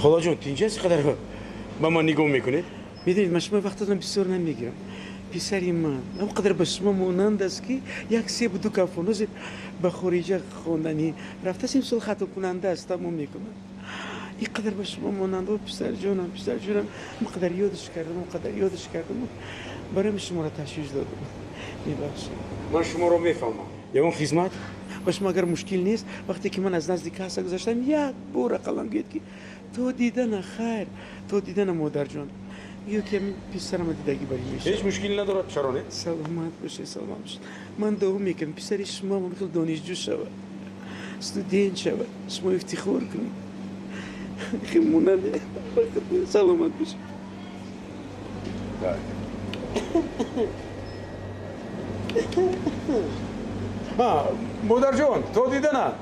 خدا جون اینجا چقدر با من نگاه میکنید؟ میدونید من شما وقتتون بسیار نمیگیرم. پسری من اونقدر به شما مانند است که یک سیب دو کفانوز به خارج خوندنی رفته سیم سال خطا کننده است تمام میکنه. اینقدر به شما مانند و پسر جونم مقدر یادش کردم برای شما را تشویش دادم. میبخشید. من شما رو میفهمم. یه خدمت؟ باش اگر مشکل نیست وقتی که من از نزدیک کاسا گذاشتم یک بار قلم گید که تو دیدن خیر تو دیدن مادر جان یو که پسرم دیدگی بری میشه هیچ مشکلی نداره چرا نه؟ سلامت باشه من دعا میکنم پسر شما ممکن دانشجو شود استودنت شود شما افتخار کنید خیمونه سلامت باشه ها مادر جان تو دیدن؟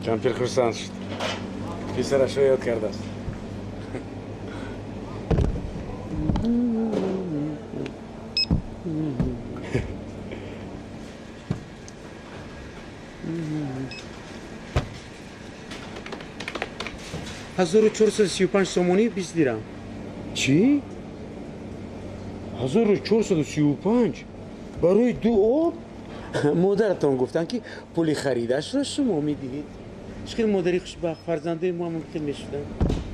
جان خرسند شد پسرش رو یاد کرده است هزار و 435 سومونی 20 دیرم. چی؟ 1435 برای 2 آب؟ مادرتان گفتن که پول خریدش را شما میدید. چقدر مادری خوشبخت فرزنده ما ممکن میشدن.